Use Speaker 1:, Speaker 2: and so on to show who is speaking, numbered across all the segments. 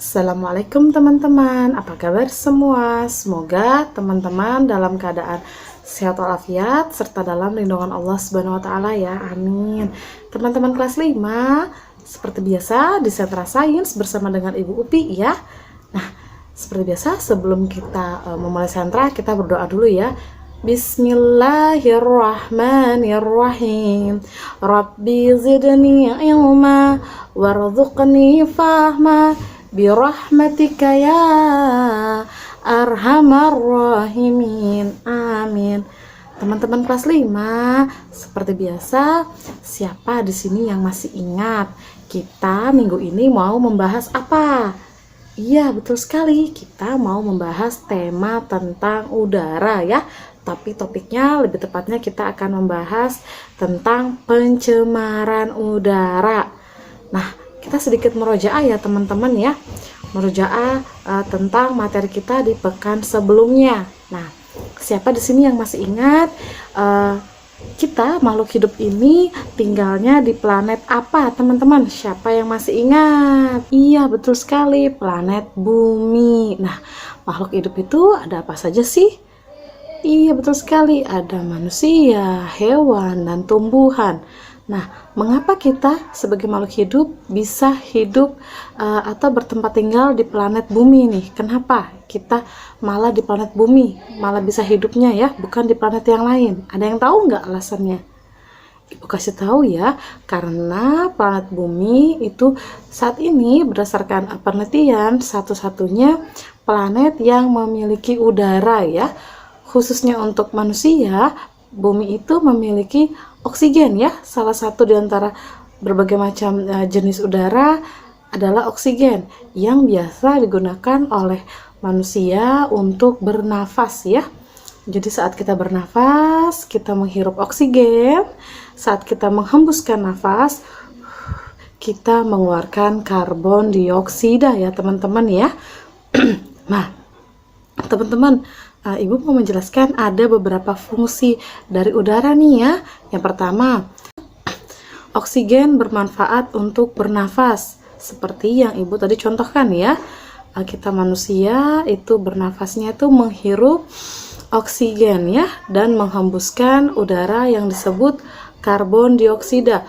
Speaker 1: Assalamualaikum teman-teman, apa kabar semua? Semoga teman-teman dalam keadaan sehat walafiat serta dalam lindungan Allah Subhanahu wa taala ya. Amin. Teman-teman kelas 5, seperti biasa di Sentra Sains bersama dengan Ibu Upi ya. Nah, seperti biasa sebelum kita memulai sentra, kita berdoa dulu ya. Bismillahirrahmanirrahim. Rabbi zidni ilma warzuqni fahma birahmatika ya arhamar rahimin. Amin. Teman-teman kelas 5, seperti biasa, siapa di sini yang masih ingat kita minggu ini mau membahas apa? Iya, betul sekali. Kita mau membahas tema tentang udara ya. Tapi topiknya lebih tepatnya kita akan membahas tentang pencemaran udara. Nah, kita sedikit murojaah ya teman-teman ya. Murojaah tentang materi kita di pekan sebelumnya. Nah, siapa di sini yang masih ingat kita makhluk hidup ini tinggalnya di planet apa teman-teman? Siapa yang masih ingat? Iya, betul sekali, planet Bumi. Nah, makhluk hidup itu ada apa saja sih? Iya, betul sekali, ada manusia, hewan, dan tumbuhan. Nah, mengapa kita sebagai makhluk hidup bisa hidup atau bertempat tinggal di planet Bumi nih? Kenapa kita malah di planet Bumi, malah bisa hidupnya ya, bukan di planet yang lain? Ada yang tahu nggak alasannya? Ibu kasih tahu ya, karena planet Bumi itu saat ini berdasarkan penelitian satu-satunya planet yang memiliki udara ya. Khususnya untuk manusia, Bumi itu memiliki oksigen ya. Salah satu di antara berbagai macam jenis udara adalah oksigen yang biasa digunakan oleh manusia untuk bernafas ya. Jadi saat kita bernafas, kita menghirup oksigen. Saat kita menghembuskan nafas, kita mengeluarkan karbon dioksida ya teman-teman ya. Nah, teman-teman, Ibu mau menjelaskan ada beberapa fungsi dari udara nih ya. Yang pertama, oksigen bermanfaat untuk bernafas. Seperti yang Ibu tadi contohkan ya. Kita manusia itu bernafasnya itu menghirup oksigen ya. Dan menghembuskan udara yang disebut karbon dioksida.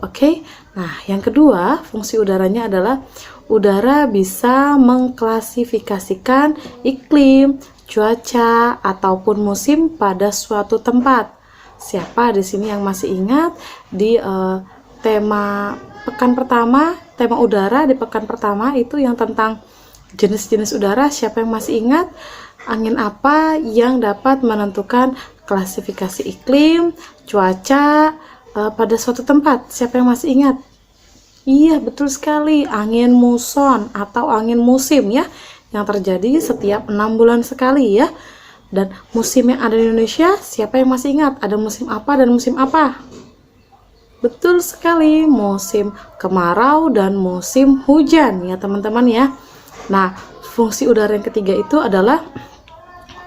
Speaker 1: Oke. Nah, yang kedua, fungsi udaranya adalah udara bisa mengklasifikasikan iklim, cuaca, ataupun musim pada suatu tempat. Siapa di sini yang masih ingat di tema pekan pertama, tema udara di pekan pertama itu yang tentang jenis-jenis udara? Siapa yang masih ingat? Angin apa yang dapat menentukan klasifikasi iklim, cuaca pada suatu tempat? Siapa yang masih ingat? Iya, betul sekali, angin muson atau angin musim ya, yang terjadi setiap 6 bulan sekali ya. Dan musim yang ada di Indonesia, siapa yang masih ingat? Ada musim apa dan musim apa? Betul sekali, musim kemarau dan musim hujan ya teman-teman ya. Nah, fungsi udara yang ketiga itu adalah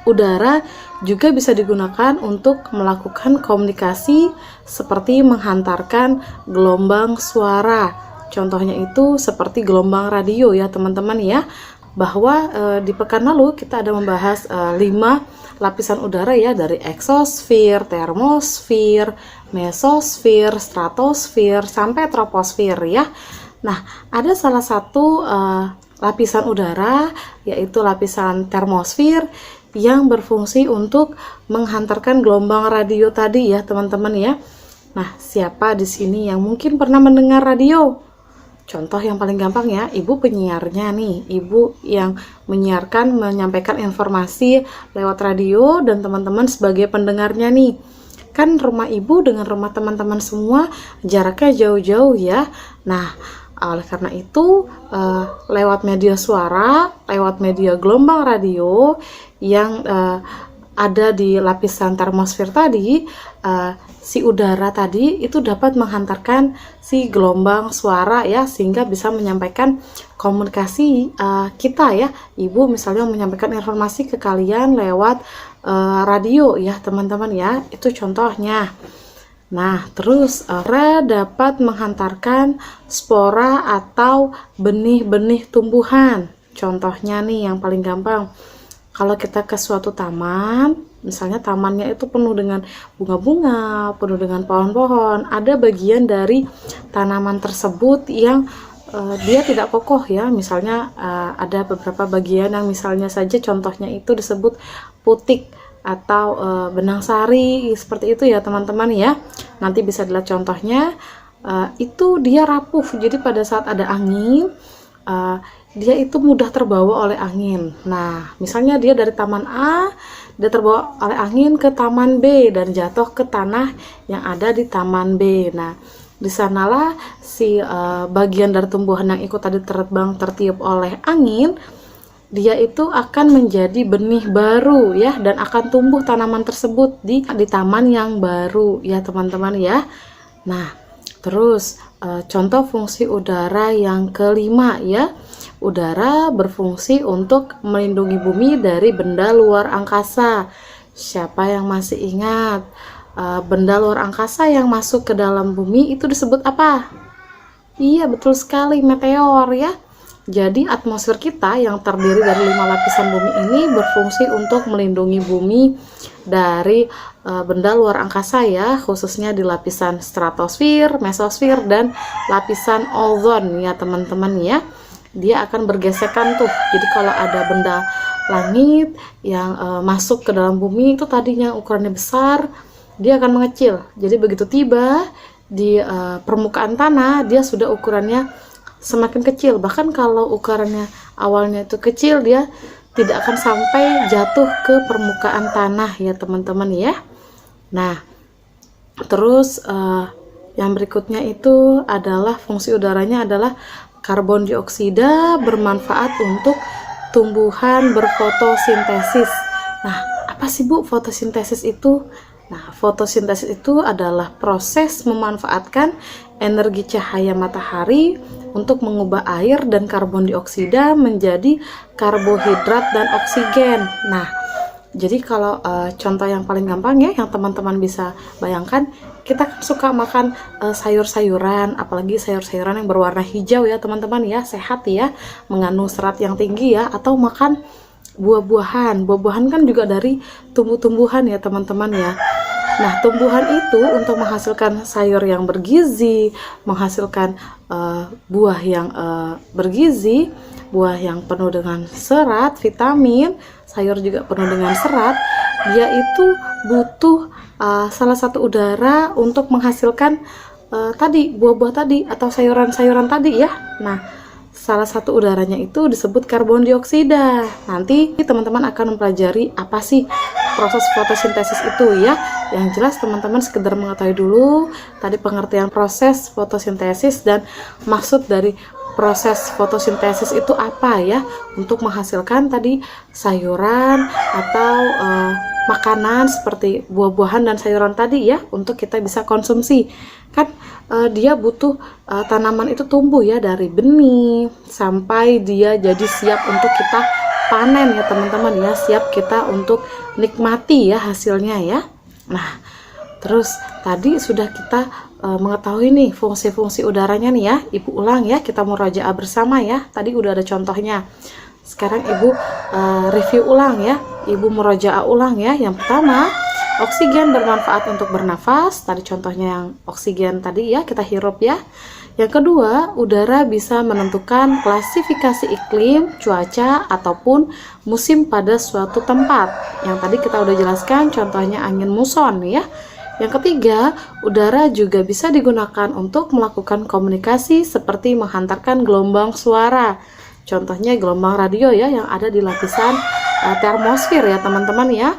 Speaker 1: udara juga bisa digunakan untuk melakukan komunikasi seperti menghantarkan gelombang suara. Contohnya itu seperti gelombang radio ya teman-teman ya. Bahwa di pekan lalu kita ada membahas 5 lapisan udara ya, dari eksosfer, termosfer, mesosfer, stratosfer, sampai troposfer ya. Nah, ada salah satu lapisan udara yaitu lapisan termosfer yang berfungsi untuk menghantarkan gelombang radio tadi ya teman-teman ya. Nah, siapa di sini yang mungkin pernah mendengar radio? Contoh yang paling gampang ya, ibu penyiarnya nih, ibu yang menyiarkan, menyampaikan informasi lewat radio dan teman-teman sebagai pendengarnya nih. Kan rumah ibu dengan rumah teman-teman semua jaraknya jauh-jauh ya. Nah, oleh karena itu lewat media suara, lewat media gelombang radio yang ada di lapisan termosfer tadi, si udara tadi itu dapat menghantarkan si gelombang suara ya, sehingga bisa menyampaikan komunikasi kita ya. Ibu misalnya menyampaikan informasi ke kalian lewat radio ya teman-teman ya, itu contohnya. Nah, terus udara dapat menghantarkan spora atau benih-benih tumbuhan. Contohnya nih yang paling gampang. Kalau kita ke suatu taman, misalnya tamannya itu penuh dengan bunga-bunga, penuh dengan pohon-pohon, ada bagian dari tanaman tersebut yang dia tidak kokoh ya. Misalnya ada beberapa bagian yang misalnya saja contohnya itu disebut putik atau benang sari, seperti itu ya teman-teman ya. Nanti bisa dilihat contohnya, itu dia rapuh, jadi pada saat ada angin dia itu mudah terbawa oleh angin. Nah, misalnya dia dari taman A, dia terbawa oleh angin ke taman B dan jatuh ke tanah yang ada di taman B. Nah, di sanalah si bagian dari tumbuhan yang ikut tadi terbang tertiup oleh angin, dia itu akan menjadi benih baru ya, dan akan tumbuh tanaman tersebut di taman yang baru ya teman-teman ya. Nah, terus contoh fungsi udara yang kelima ya. Udara berfungsi untuk melindungi bumi dari benda luar angkasa. Siapa yang masih ingat? Benda luar angkasa yang masuk ke dalam bumi itu disebut apa? Iya, betul sekali, meteor ya. Jadi atmosfer kita yang terdiri dari 5 lapisan bumi ini berfungsi untuk melindungi bumi dari benda luar angkasa ya, khususnya di lapisan stratosfer, mesosfer, dan lapisan ozon ya teman-teman ya. Dia akan bergesekan tuh. Jadi kalau ada benda langit yang masuk ke dalam bumi itu tadinya ukurannya besar, dia akan mengecil. Jadi begitu tiba di permukaan tanah, dia sudah ukurannya semakin kecil. Bahkan kalau ukurannya awalnya itu kecil, dia tidak akan sampai jatuh ke permukaan tanah ya teman-teman ya. Nah, terus yang berikutnya itu adalah fungsi udaranya adalah karbon dioksida bermanfaat untuk tumbuhan berfotosintesis. Nah, apa sih Bu fotosintesis itu? Nah, fotosintesis itu adalah proses memanfaatkan energi cahaya matahari untuk mengubah air dan karbon dioksida menjadi karbohidrat dan oksigen. Nah, jadi kalau contoh yang paling gampang ya, yang teman-teman bisa bayangkan, kita kan suka makan sayur-sayuran, apalagi sayur-sayuran yang berwarna hijau ya teman-teman ya, sehat ya, mengandung serat yang tinggi ya, atau makan buah-buahan. Buah-buahan kan juga dari tumbuh-tumbuhan ya teman-teman ya. Nah, tumbuhan itu untuk menghasilkan sayur yang bergizi, menghasilkan buah yang bergizi, buah yang penuh dengan serat, vitamin, sayur juga penuh dengan serat, dia itu butuh salah satu udara untuk menghasilkan tadi buah-buah tadi atau sayuran-sayuran tadi ya. Nah, salah satu udaranya itu disebut karbon dioksida. Nanti teman-teman akan mempelajari apa sih proses fotosintesis itu ya. Yang jelas teman-teman sekedar mengetahui dulu tadi pengertian proses fotosintesis dan maksud dari proses fotosintesis itu apa ya, untuk menghasilkan tadi sayuran atau makanan seperti buah-buahan dan sayuran tadi ya, untuk kita bisa konsumsi. Kan dia butuh tanaman itu tumbuh ya dari benih sampai dia jadi siap untuk kita panen ya teman-teman ya, siap kita untuk nikmati ya hasilnya ya. Nah, terus tadi sudah kita mengetahui nih fungsi-fungsi udaranya nih ya. Ibu ulang ya, kita murajaah bersama ya. Tadi udah ada contohnya. Sekarang Ibu review ulang ya. Ibu murajaah ulang ya. Yang pertama, oksigen bermanfaat untuk bernafas. Tadi contohnya yang oksigen tadi ya, kita hirup ya. Yang kedua, udara bisa menentukan klasifikasi iklim, cuaca, ataupun musim pada suatu tempat. Yang tadi kita udah jelaskan contohnya angin muson ya. Yang ketiga, udara juga bisa digunakan untuk melakukan komunikasi seperti menghantarkan gelombang suara. Contohnya gelombang radio ya, yang ada di lapisan termosfer ya teman-teman ya.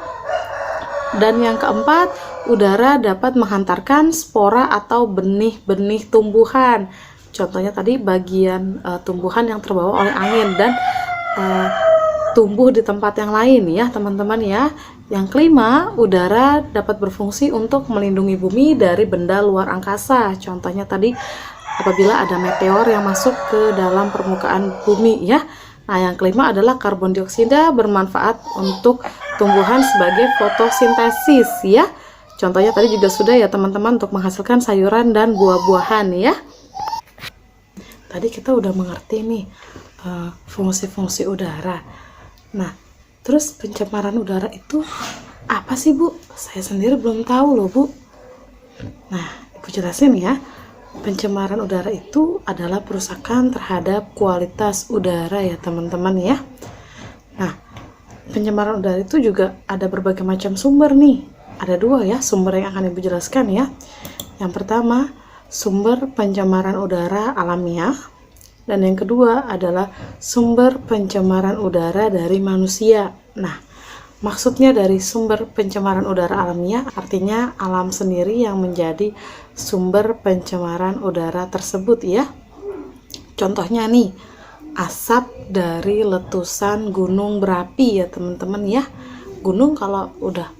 Speaker 1: Dan yang keempat, udara dapat menghantarkan spora atau benih-benih tumbuhan. Contohnya tadi bagian tumbuhan yang terbawa oleh angin dan tumbuh di tempat yang lain ya teman-teman ya. Yang kelima, udara dapat berfungsi untuk melindungi bumi dari benda luar angkasa. Contohnya tadi apabila ada meteor yang masuk ke dalam permukaan bumi ya. Nah, yang kelima adalah karbon dioksida bermanfaat untuk tumbuhan sebagai fotosintesis ya. Contohnya tadi juga sudah ya teman-teman, untuk menghasilkan sayuran dan buah-buahan ya. Tadi kita udah mengerti nih fungsi-fungsi udara. Nah, terus pencemaran udara itu apa sih Bu? Saya sendiri belum tahu loh Bu. Nah, Ibu jelasin ya. Pencemaran udara itu adalah perusakan terhadap kualitas udara ya teman-teman ya. Nah, pencemaran udara itu juga ada berbagai macam sumber nih. Ada dua ya sumber yang akan Ibu jelaskan ya. Yang pertama, sumber pencemaran udara alamiah. Dan yang kedua adalah sumber pencemaran udara dari manusia. Nah, maksudnya dari sumber pencemaran udara alamiah artinya alam sendiri yang menjadi sumber pencemaran udara tersebut ya. Contohnya nih, asap dari letusan gunung berapi ya teman-teman ya. Gunung kalau udah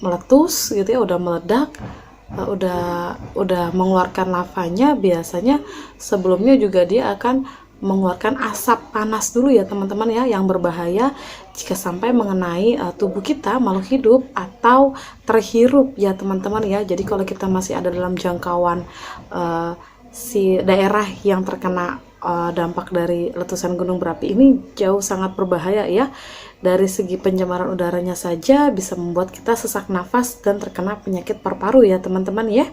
Speaker 1: meletus gitu ya, udah meledak, udah mengeluarkan lavanya, biasanya sebelumnya juga dia akan mengeluarkan asap panas dulu ya teman-teman ya, yang berbahaya jika sampai mengenai tubuh kita, makhluk hidup, atau terhirup ya teman-teman ya. Jadi kalau kita masih ada dalam jangkauan si daerah yang terkena dampak dari letusan gunung berapi ini, jauh sangat berbahaya ya. Dari segi pencemaran udaranya saja bisa membuat kita sesak nafas dan terkena penyakit paru-paru ya teman-teman ya.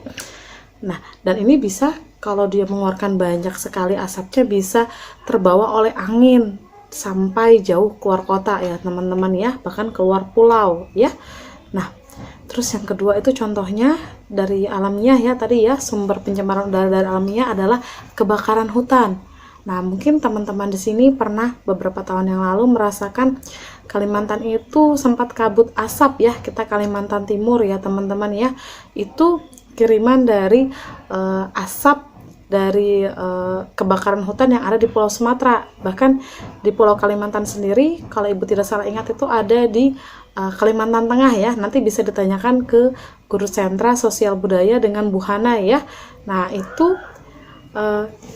Speaker 1: Nah, dan ini bisa kalau dia mengeluarkan banyak sekali asapnya bisa terbawa oleh angin sampai jauh keluar kota ya teman-teman ya, bahkan keluar pulau ya. Nah, terus yang kedua itu contohnya dari alamnya ya tadi ya, sumber pencemaran udara dari alamnya adalah kebakaran hutan. Nah, mungkin teman-teman di sini pernah beberapa tahun yang lalu merasakan Kalimantan itu sempat kabut asap ya. Kita Kalimantan Timur ya teman-teman ya. Itu kiriman dari asap dari kebakaran hutan yang ada di Pulau Sumatera. Bahkan di Pulau Kalimantan sendiri, kalau Ibu tidak salah ingat itu ada di Kalimantan Tengah ya. Nanti bisa ditanyakan ke Guru Sentra Sosial Budaya dengan Bu Hana ya. Nah, itu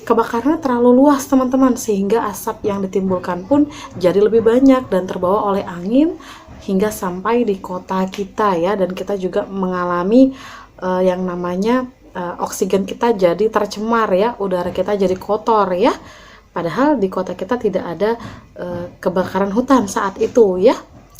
Speaker 1: kebakarannya terlalu luas teman-teman, sehingga asap yang ditimbulkan pun jadi lebih banyak dan terbawa oleh angin hingga sampai di kota kita ya. Dan kita juga mengalami yang namanya oksigen kita jadi tercemar ya, udara kita jadi kotor ya, padahal di kota kita tidak ada kebakaran hutan saat itu ya.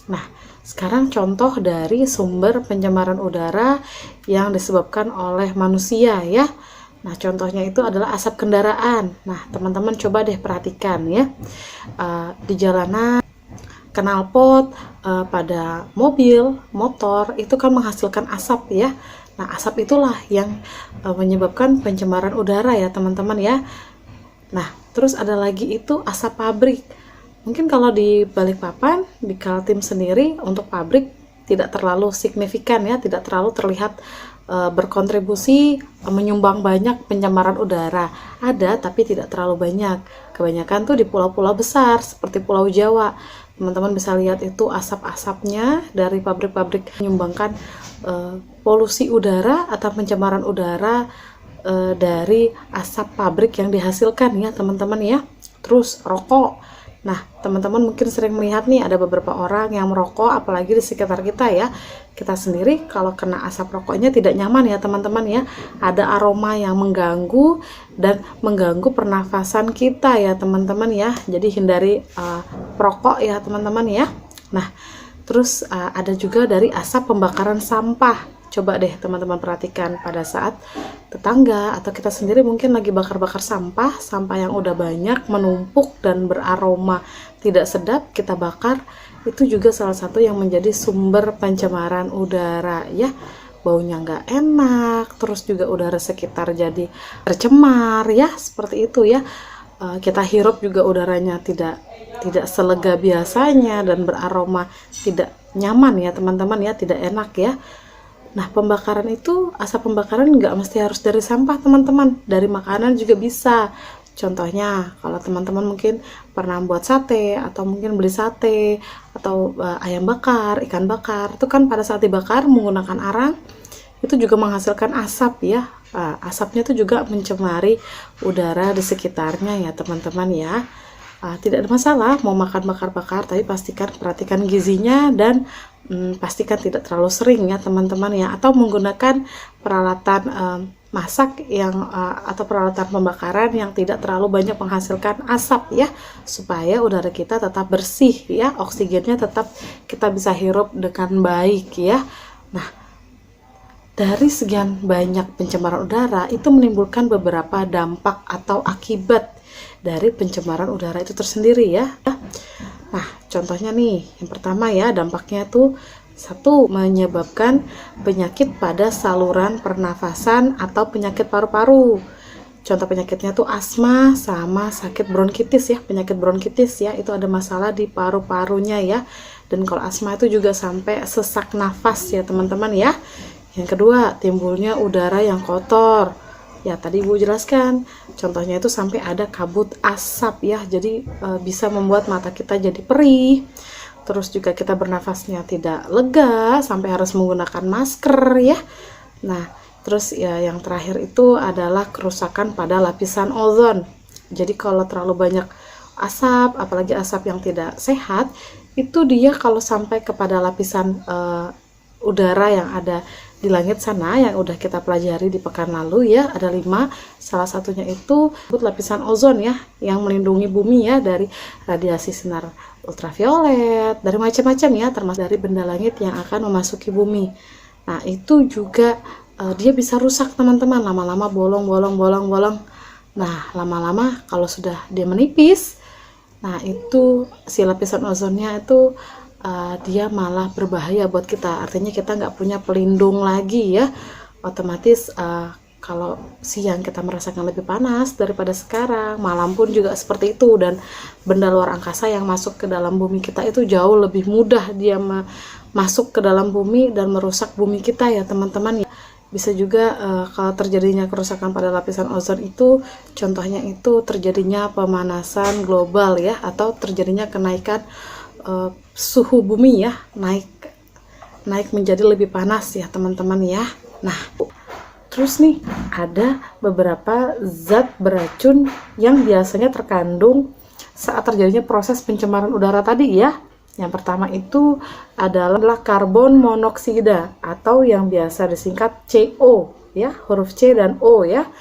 Speaker 1: Nah, sekarang contoh dari sumber pencemaran udara yang disebabkan oleh manusia ya. Nah, contohnya itu adalah asap kendaraan. Nah, teman-teman coba deh perhatikan ya, di jalanan, knalpot, pada mobil, motor, itu kan menghasilkan asap ya. Nah, asap itulah yang menyebabkan pencemaran udara ya teman-teman ya. Nah, terus ada lagi itu asap pabrik. Mungkin kalau di Balikpapan, di Kaltim sendiri, untuk pabrik tidak terlalu signifikan ya, tidak terlalu terlihat berkontribusi menyumbang banyak pencemaran udara. Ada, tapi tidak terlalu banyak. Kebanyakan tuh di pulau-pulau besar seperti Pulau Jawa. Teman-teman bisa lihat itu asap-asapnya dari pabrik-pabrik menyumbangkan polusi udara atau pencemaran udara dari asap pabrik yang dihasilkan ya teman-teman ya. Terus rokok. Nah, teman-teman mungkin sering melihat nih ada beberapa orang yang merokok, apalagi di sekitar kita ya. Kita sendiri kalau kena asap rokoknya tidak nyaman ya teman-teman ya. Ada aroma yang mengganggu dan mengganggu pernafasan kita ya teman-teman ya. Jadi hindari perokok ya teman-teman ya. Nah, terus ada juga dari asap pembakaran sampah. Coba deh teman-teman perhatikan pada saat tetangga atau kita sendiri mungkin lagi bakar-bakar sampah, sampah yang udah banyak menumpuk dan beraroma tidak sedap, kita bakar, itu juga salah satu yang menjadi sumber pencemaran udara ya. Baunya nggak enak, terus juga udara sekitar jadi tercemar ya, seperti itu ya. Kita hirup juga udaranya tidak selega biasanya dan beraroma tidak nyaman ya teman-teman ya, tidak enak ya. Nah, pembakaran itu, asap pembakaran nggak mesti harus dari sampah teman-teman, dari makanan juga bisa. Contohnya, kalau teman-teman mungkin pernah buat sate, atau mungkin beli sate, atau ayam bakar, ikan bakar, itu kan pada saat dibakar menggunakan arang, itu juga menghasilkan asap ya. Asapnya itu juga mencemari udara di sekitarnya ya teman-teman ya. tidak ada masalah mau makan bakar-bakar, tapi perhatikan gizinya dan pastikan tidak terlalu sering ya teman-teman ya, atau menggunakan peralatan masak yang atau peralatan pembakaran yang tidak terlalu banyak menghasilkan asap ya, supaya udara kita tetap bersih ya, oksigennya tetap kita bisa hirup dengan baik ya. Nah, dari sekian banyak pencemaran udara itu menimbulkan beberapa dampak atau akibat dari pencemaran udara itu tersendiri ya. Nah, contohnya nih, yang pertama ya, dampaknya tuh satu, menyebabkan penyakit pada saluran pernafasan atau penyakit paru-paru. Contoh penyakitnya tuh asma sama sakit bronkitis ya. Penyakit bronkitis ya, itu ada masalah di paru-parunya ya. Dan kalau asma itu juga sampai sesak nafas ya teman-teman ya. Yang kedua, timbulnya udara yang kotor. Ya tadi Ibu jelaskan, contohnya itu sampai ada kabut asap ya, jadi bisa membuat mata kita jadi perih. Terus juga kita bernafasnya tidak lega, sampai harus menggunakan masker ya. Nah, terus ya yang terakhir itu adalah kerusakan pada lapisan ozon. Jadi kalau terlalu banyak asap, apalagi asap yang tidak sehat, itu dia kalau sampai kepada lapisan udara yang ada di langit sana yang udah kita pelajari di pekan lalu ya, ada 5. Salah satunya itu lapisan ozon ya, yang melindungi bumi ya dari radiasi sinar ultraviolet, dari macam-macam ya, termasuk dari benda langit yang akan memasuki bumi. Nah, itu juga dia bisa rusak teman-teman, lama-lama bolong. Nah, lama-lama kalau sudah dia menipis, nah itu si lapisan ozonnya itu dia malah berbahaya buat kita, artinya kita nggak punya pelindung lagi ya. Otomatis kalau siang kita merasakan lebih panas daripada sekarang, malam pun juga seperti itu, dan benda luar angkasa yang masuk ke dalam bumi kita itu jauh lebih mudah dia masuk ke dalam bumi dan merusak bumi kita ya teman-teman ya. Bisa juga kalau terjadinya kerusakan pada lapisan ozon itu, contohnya itu terjadinya pemanasan global ya, atau terjadinya kenaikan suhu bumi ya, naik menjadi lebih panas ya teman-teman ya. Nah, terus nih ada beberapa zat beracun yang biasanya terkandung saat terjadinya proses pencemaran udara tadi ya. Yang pertama itu adalah karbon monoksida atau yang biasa disingkat CO ya, huruf C dan O ya.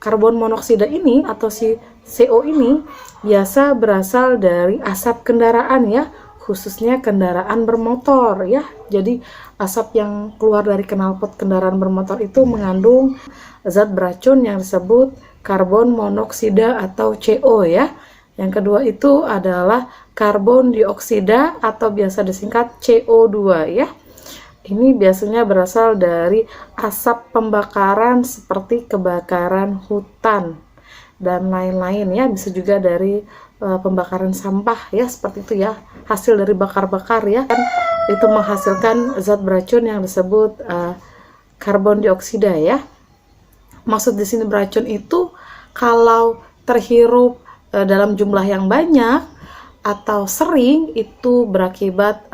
Speaker 1: Karbon monoksida ini atau si CO ini biasa berasal dari asap kendaraan ya, khususnya kendaraan bermotor ya. Jadi asap yang keluar dari knalpot kendaraan bermotor itu mengandung zat beracun yang disebut karbon monoksida atau CO ya. Yang kedua itu adalah karbon dioksida atau biasa disingkat CO2 ya. Ini biasanya berasal dari asap pembakaran seperti kebakaran hutan dan lain-lain ya, bisa juga dari pembakaran sampah ya, seperti itu ya, hasil dari bakar-bakar ya, kan itu menghasilkan zat beracun yang disebut karbon dioksida ya. Maksud di sini beracun itu kalau terhirup dalam jumlah yang banyak atau sering, itu berakibat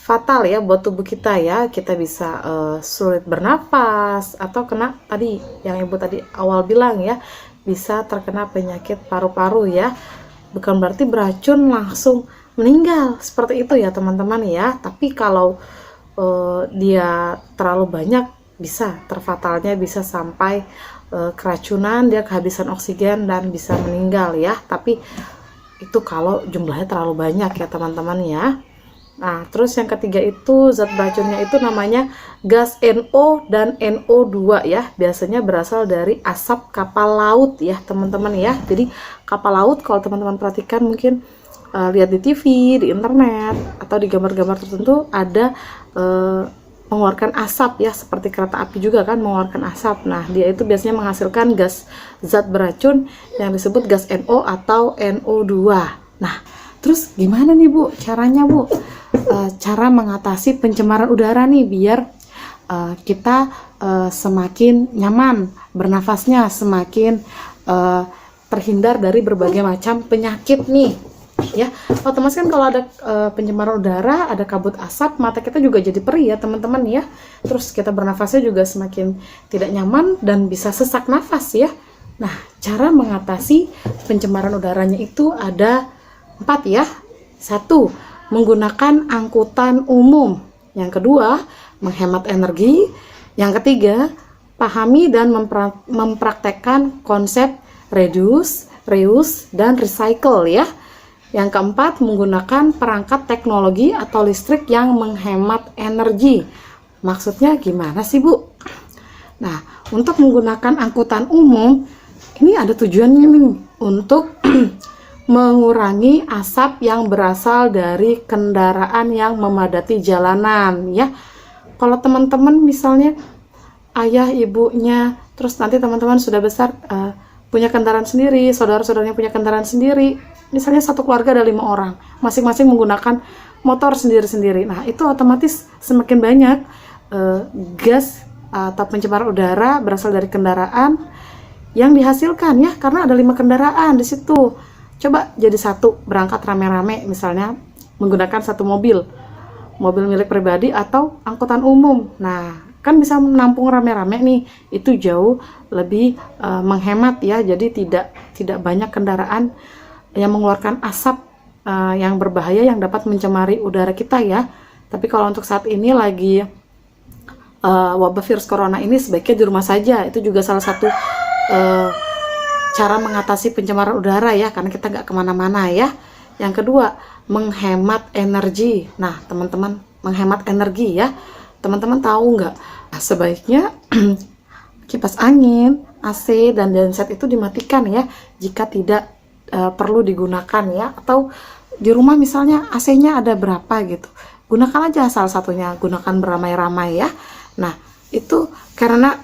Speaker 1: fatal ya buat tubuh kita ya. Kita bisa sulit bernafas, atau kena tadi yang Ibu tadi awal bilang ya, bisa terkena penyakit paru-paru ya. Bukan berarti beracun langsung meninggal seperti itu ya teman-teman ya. Tapi kalau dia terlalu banyak, bisa terfatalnya bisa sampai keracunan, dia kehabisan oksigen dan bisa meninggal ya. Tapi itu kalau jumlahnya terlalu banyak ya teman-teman ya. Nah, terus yang ketiga itu zat beracunnya itu namanya gas NO dan NO2 ya. Biasanya berasal dari asap kapal laut ya teman-teman ya. Jadi kapal laut kalau teman-teman perhatikan, mungkin lihat di TV, di internet, atau di gambar-gambar tertentu ada mengeluarkan asap ya, seperti kereta api juga kan mengeluarkan asap. Nah, dia itu biasanya menghasilkan gas zat beracun yang disebut gas NO atau NO2. Nah, terus gimana nih Bu caranya Bu? Cara mengatasi pencemaran udara nih biar kita semakin nyaman bernafasnya, semakin terhindar dari berbagai macam penyakit nih ya. Otomatis kan kalau ada pencemaran udara, ada kabut asap, mata kita juga jadi perih ya teman-teman ya. Terus kita bernafasnya juga semakin tidak nyaman dan bisa sesak nafas ya. Nah, cara mengatasi pencemaran udaranya itu ada 4 ya. 1. Menggunakan angkutan umum. Yang kedua, menghemat energi. Yang ketiga, pahami dan mempraktekkan konsep reduce, reuse, dan recycle ya. Yang keempat, menggunakan perangkat teknologi atau listrik yang menghemat energi. Maksudnya gimana sih, Bu? Nah, untuk menggunakan angkutan umum, ini ada tujuannya nih, untuk mengurangi asap yang berasal dari kendaraan yang memadati jalanan ya. Kalau teman-teman misalnya ayah ibunya, terus nanti teman-teman sudah besar punya kendaraan sendiri, saudara-saudaranya punya kendaraan sendiri, misalnya satu keluarga ada 5 orang, masing-masing menggunakan motor sendiri-sendiri. Nah, itu otomatis semakin banyak gas atau pencemaran udara berasal dari kendaraan yang dihasilkan ya, karena ada 5 kendaraan di situ. Coba jadi satu, berangkat rame-rame misalnya menggunakan satu mobil milik pribadi atau angkutan umum. Nah, kan bisa menampung rame-rame nih, itu jauh lebih menghemat ya. Jadi tidak banyak kendaraan yang mengeluarkan asap yang berbahaya yang dapat mencemari udara kita ya. Tapi kalau untuk saat ini lagi wabah virus corona ini, sebaiknya di rumah saja. Itu juga salah satu cara mengatasi pencemaran udara ya, karena kita nggak kemana-mana ya. Yang kedua, menghemat energi. Nah, teman-teman, menghemat energi ya. Teman-teman tahu nggak? Nah, sebaiknya kipas angin, AC, dan genset itu dimatikan ya jika tidak perlu digunakan ya. Atau di rumah misalnya AC-nya ada berapa gitu, gunakan aja salah satunya, gunakan beramai-ramai ya. Nah, itu karena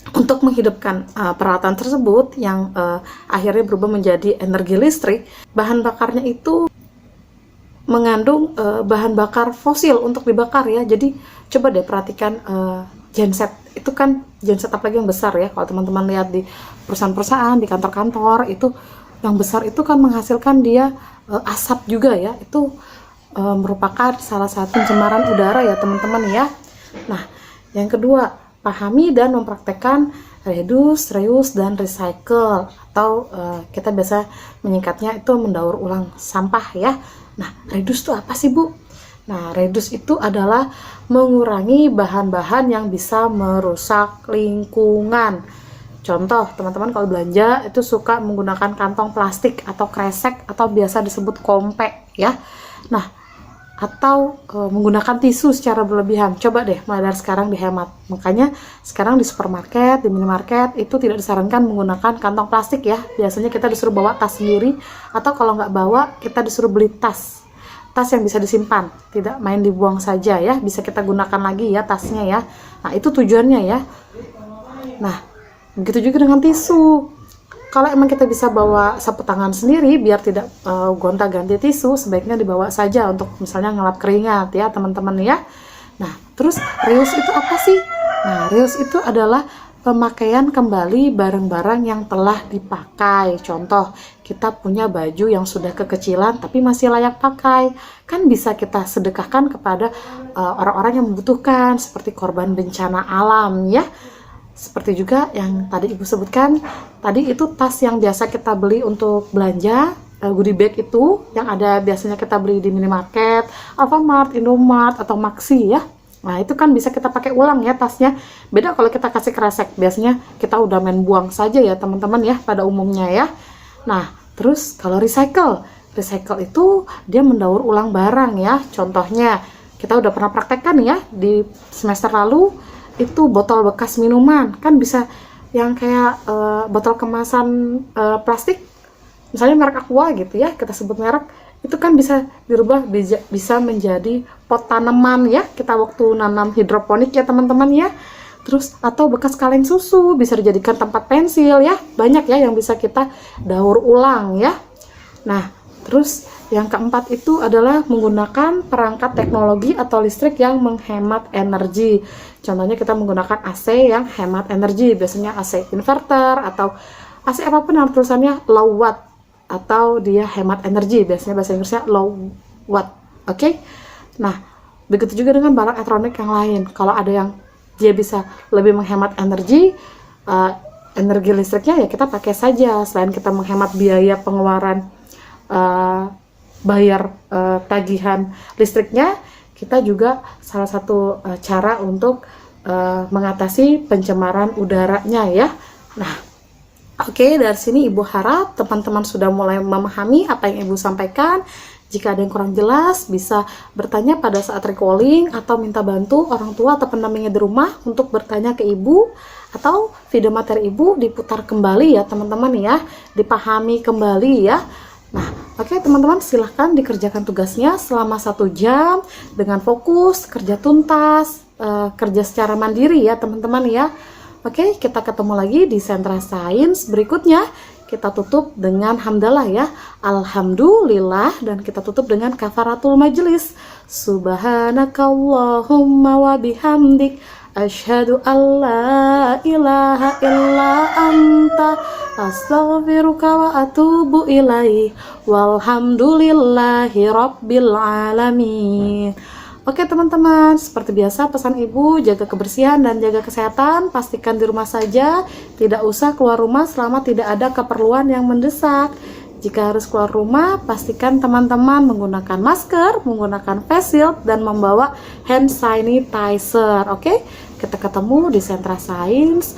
Speaker 1: untuk menghidupkan peralatan tersebut yang akhirnya berubah menjadi energi listrik, bahan bakarnya itu mengandung bahan bakar fosil untuk dibakar ya. Jadi coba deh perhatikan genset, itu kan genset apalagi yang besar ya, kalau teman-teman lihat di perusahaan-perusahaan, di kantor-kantor, itu yang besar itu kan menghasilkan dia asap juga ya. Itu merupakan salah satu pencemaran udara ya teman-teman ya. Nah, yang kedua, pahami dan mempraktekkan reduce, reuse, dan recycle, atau kita biasa menyingkatnya itu mendaur ulang sampah ya. Nah, reduce itu apa sih, Bu? Nah, reduce itu adalah mengurangi bahan-bahan yang bisa merusak lingkungan. Contoh, teman-teman kalau belanja itu suka menggunakan kantong plastik atau kresek atau biasa disebut kompek ya. Nah, atau menggunakan tisu secara berlebihan. Coba deh mulai dari sekarang dihemat. Makanya sekarang di supermarket, di minimarket itu tidak disarankan menggunakan kantong plastik ya. Biasanya kita disuruh bawa tas sendiri, atau kalau nggak bawa kita disuruh beli tas yang bisa disimpan, tidak main dibuang saja ya, bisa kita gunakan lagi ya tasnya ya. Nah, itu tujuannya ya. Nah, begitu juga dengan tisu. Kalau emang kita bisa bawa sapu tangan sendiri biar tidak gonta-ganti tisu, sebaiknya dibawa saja untuk misalnya ngelap keringat ya teman-teman ya. Nah, terus reuse itu apa sih? Nah, reuse itu adalah pemakaian kembali barang-barang yang telah dipakai. Contoh, kita punya baju yang sudah kekecilan tapi masih layak pakai, kan bisa kita sedekahkan kepada orang-orang yang membutuhkan, seperti korban bencana alam ya. Seperti juga yang tadi Ibu sebutkan, tadi itu tas yang biasa kita beli untuk belanja, goodie bag itu yang ada biasanya kita beli di minimarket, Alfamart, Indomart, atau Maxi ya. Nah, itu kan bisa kita pakai ulang ya tasnya. Beda kalau kita kasih kresek, biasanya kita udah main buang saja ya teman-teman ya pada umumnya ya. Nah, terus kalau recycle itu dia mendaur ulang barang ya. Contohnya, kita udah pernah praktekkan ya di semester lalu, itu botol bekas minuman kan bisa yang kayak botol kemasan plastik, misalnya merek Aqua gitu ya, kita sebut merek, itu kan bisa dirubah bisa menjadi pot tanaman ya, kita waktu nanam hidroponik ya teman-teman ya. Terus atau bekas kaleng susu bisa dijadikan tempat pensil ya, banyak ya yang bisa kita daur ulang ya. Nah, terus yang keempat itu adalah menggunakan perangkat teknologi atau listrik yang menghemat energi. Contohnya kita menggunakan AC yang hemat energi, biasanya AC inverter atau AC apapun yang tulisannya low watt atau dia hemat energi, biasanya bahasa Inggrisnya low watt. Oke? Nah, begitu juga dengan barang elektronik yang lain. Kalau ada yang dia bisa lebih menghemat energi, energi listriknya ya kita pakai saja. Selain kita menghemat biaya pengeluaran bayar tagihan listriknya, kita juga salah satu cara untuk mengatasi pencemaran udaranya ya. Nah, oke, dari sini Ibu harap teman-teman sudah mulai memahami apa yang Ibu sampaikan. Jika ada yang kurang jelas, bisa bertanya pada saat recalling atau minta bantu orang tua atau pendampingnya di rumah untuk bertanya ke Ibu, atau video materi Ibu diputar kembali ya teman-teman ya, dipahami kembali ya. Nah, oke teman-teman, silahkan dikerjakan tugasnya selama 1 jam dengan fokus, kerja tuntas, kerja secara mandiri ya teman-teman ya. Oke, kita ketemu lagi di Sentra Sains berikutnya. Kita tutup dengan hamdalah ya, alhamdulillah, dan kita tutup dengan kafaratul majelis. Subhanakallahumma wa bihamdik, asyhadu alla ilaha illa anta, astaghfiruka wa atubu ilaih, walhamdulillahi rabbil alamin. Oke teman-teman, seperti biasa pesan Ibu, jaga kebersihan dan jaga kesehatan, pastikan di rumah saja, tidak usah keluar rumah selama tidak ada keperluan yang mendesak. Jika harus keluar rumah, pastikan teman-teman menggunakan masker, menggunakan face shield, dan membawa hand sanitizer. Oke, kita ketemu di Sentra Sains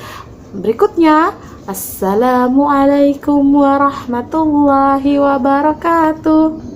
Speaker 1: berikutnya. Assalamualaikum warahmatullahi wabarakatuh.